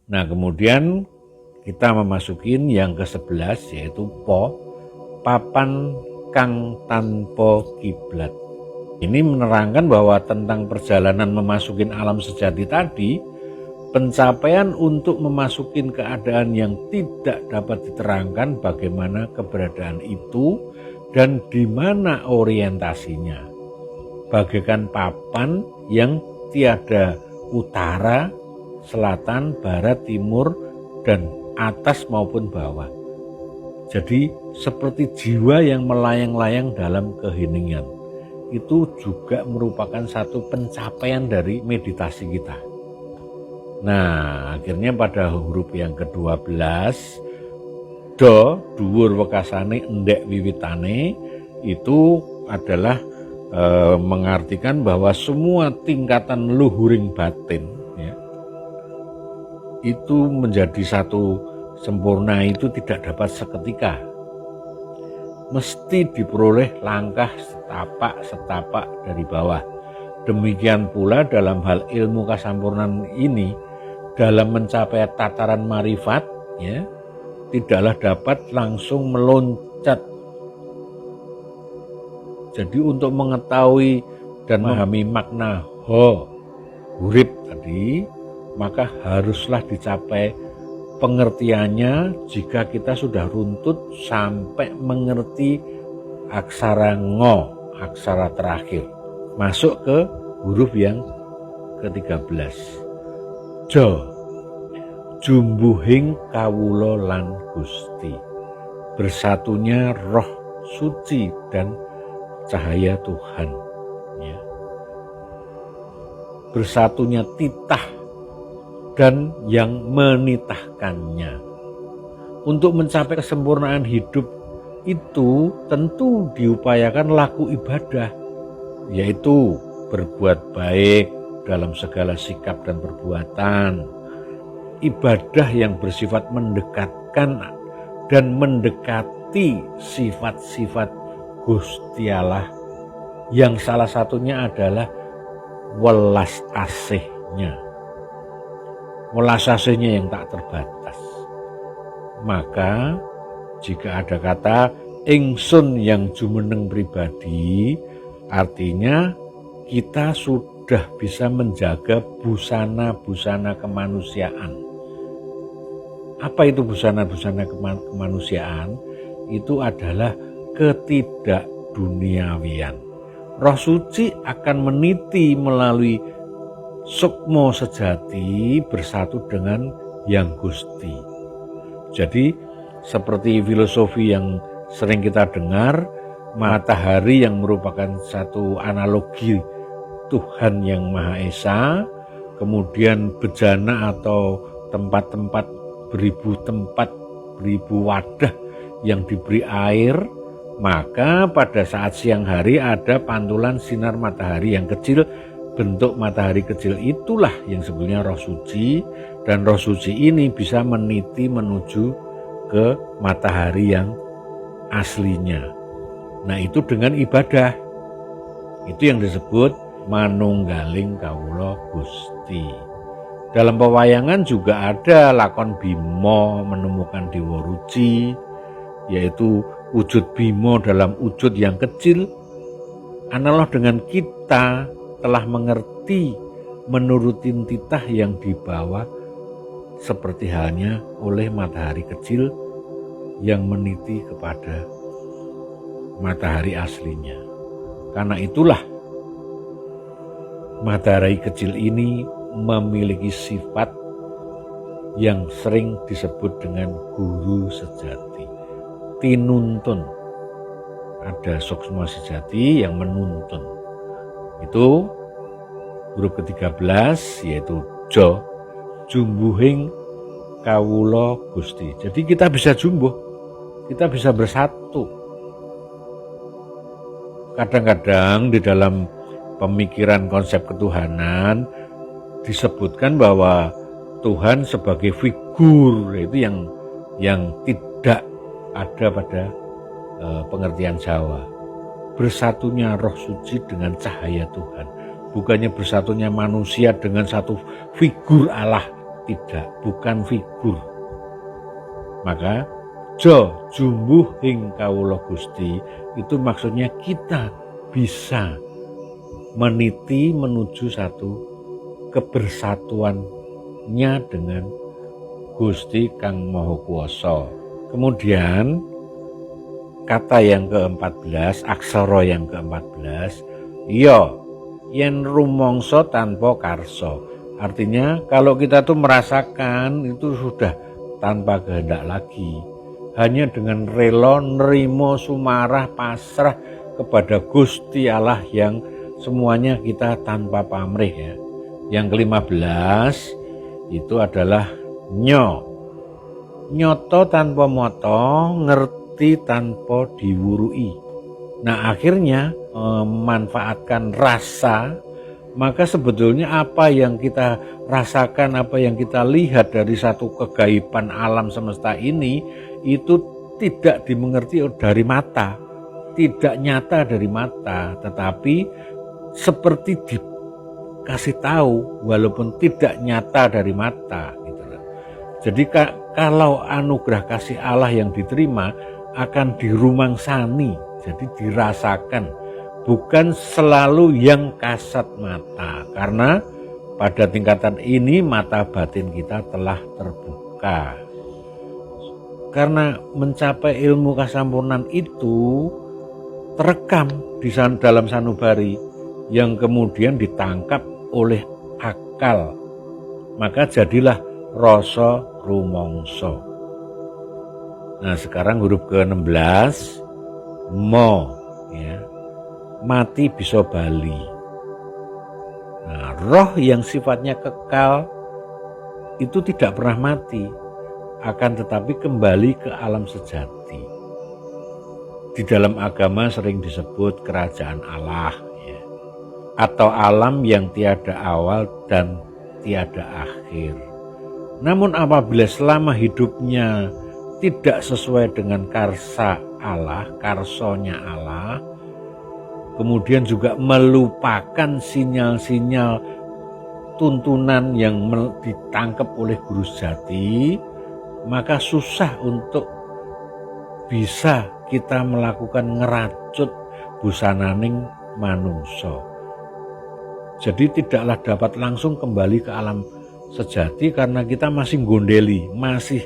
Nah, kemudian kita memasukin yang ke-11 yaitu papan kang tanpa kiblat. Ini menerangkan bahwa tentang perjalanan memasukin alam sejati tadi, pencapaian untuk memasukin keadaan yang tidak dapat diterangkan bagaimana keberadaan itu dan di mana orientasinya. Bagaikan papan yang tiada utara, selatan, barat, timur, dan atas maupun bawah. Jadi seperti jiwa yang melayang-layang dalam keheningan. Itu juga merupakan satu pencapaian dari meditasi kita. Nah, akhirnya pada huruf yang ke-12, do, dhuwur wekasane endek wiwitane, itu adalah mengartikan bahwa semua tingkatan luhuring batin ya, itu menjadi satu sempurna itu tidak dapat seketika. Mesti diperoleh langkah setapak dari bawah. Demikian pula dalam hal ilmu kasampurnaan ini, dalam mencapai tataran marifat, ya, tidaklah dapat langsung meloncat. Jadi untuk mengetahui dan memahami makna hurip tadi, maka haruslah dicapai pengertiannya jika kita sudah runtut sampai mengerti aksara ngo, aksara terakhir. Masuk ke huruf yang ke-13. Jo, jumbuhing kawula lan Gusti. Bersatunya roh suci dan cahaya Tuhan. Ya. Bersatunya titah dan yang menitahkannya. Untuk mencapai kesempurnaan hidup itu tentu diupayakan laku ibadah, yaitu berbuat baik dalam segala sikap dan perbuatan. Ibadah yang bersifat mendekatkan dan mendekati sifat-sifat Gusti Allah, yang salah satunya adalah welas asihnya. Welas asihnya yang tak terbatas. Maka jika ada kata ingsun yang jumeneng pribadi, artinya kita sudah bisa menjaga busana-busana kemanusiaan. Apa itu busana-busana kemanusiaan? Itu adalah ketidakduniawian. Roh suci akan meniti melalui sukmo sejati bersatu dengan yang Gusti. Jadi seperti filosofi yang sering kita dengar, matahari yang merupakan satu analogi Tuhan yang Maha Esa, kemudian bejana atau tempat-tempat beribu wadah yang diberi air, maka pada saat siang hari ada pantulan sinar matahari yang kecil. Bentuk matahari kecil itulah yang sebenarnya roh suci, dan roh suci ini bisa meniti menuju ke matahari yang aslinya. Nah, itu dengan ibadah. Itu yang disebut manunggaling kawula Gusti. Dalam pewayangan juga ada lakon Bima menemukan Dewa Ruci, yaitu wujud Bima dalam wujud yang kecil. Analog dengan kita telah mengerti menurutin titah yang dibawa seperti halnya oleh matahari kecil yang meniti kepada matahari aslinya. Karena itulah matahari kecil ini memiliki sifat yang sering disebut dengan guru sejati, tinuntun. Ada suksma sejati yang menuntun. Itu huruf ke-13 yaitu jo, jumbuhing kawula Gusti. Jadi kita bisa jumbuh, kita bisa bersatu. Kadang-kadang di dalam pemikiran konsep ketuhanan disebutkan bahwa Tuhan sebagai figur, itu yang tidak ada pada pengertian Jawa. Bersatunya roh suci dengan cahaya Tuhan, bukannya bersatunya manusia dengan satu figur Allah tidak, bukan figur. Maka jo jumbuh ing kawula Gusti itu maksudnya kita bisa meniti menuju satu kebersatuannya dengan Gusti Kang Maha Kuwasa. Kemudian kata yang ke-14, aksara yang ke-14, ya yen rumangsa tanpa karsa. Artinya kalau kita tuh merasakan itu sudah tanpa kehendak lagi, hanya dengan rela nerimo sumarah pasrah kepada Gusti Allah yang semuanya kita tanpa pamrih ya. Yang ke-15 itu adalah nyoto tanpa moto, ngerti tanpa diwurui. Nah akhirnya memanfaatkan rasa, maka sebetulnya apa yang kita rasakan, apa yang kita lihat dari satu kegaiban alam semesta ini itu tidak dimengerti dari mata, tidak nyata dari mata, tetapi seperti dikasih tahu walaupun tidak nyata dari mata gitu. Jadi kalau anugerah kasih Allah yang diterima akan dirumangsani, jadi dirasakan, bukan selalu yang kasat mata, karena pada tingkatan ini mata batin kita telah terbuka. Karena mencapai ilmu kasampurnan itu terekam di dalam sanubari yang kemudian ditangkap oleh akal, maka jadilah rasa rumangsa. Nah sekarang huruf ke-16 mo ya, mati bisa bali. Nah roh yang sifatnya kekal itu tidak pernah mati, akan tetapi kembali ke alam sejati. Di dalam agama sering disebut kerajaan Allah ya, atau alam yang tiada awal dan tiada akhir. Namun apabila selama hidupnya tidak sesuai dengan karsa Allah, karsonya Allah, kemudian juga melupakan sinyal-sinyal tuntunan yang ditangkap oleh guru sejati, maka susah untuk bisa kita melakukan ngeracut busananing manungso. Jadi tidaklah dapat langsung kembali ke alam sejati karena kita masih gondeli, masih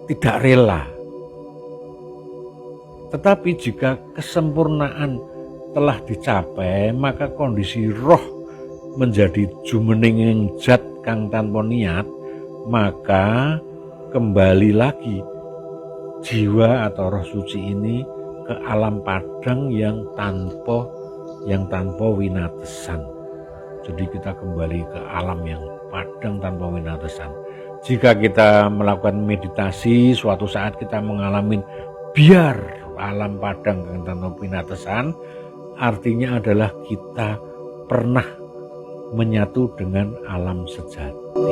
tidak rela. Tetapi jika kesempurnaan telah dicapai, maka kondisi roh menjadi jumenenging zat kang tanpa niat, maka kembali lagi jiwa atau roh suci ini ke alam padang yang tanpa winatesan. Jadi kita kembali ke alam yang padang tanpa winatesan. Jika kita melakukan meditasi, suatu saat kita mengalami biar alam padang yang tanpa winatesan, artinya adalah kita pernah menyatu dengan alam sejati.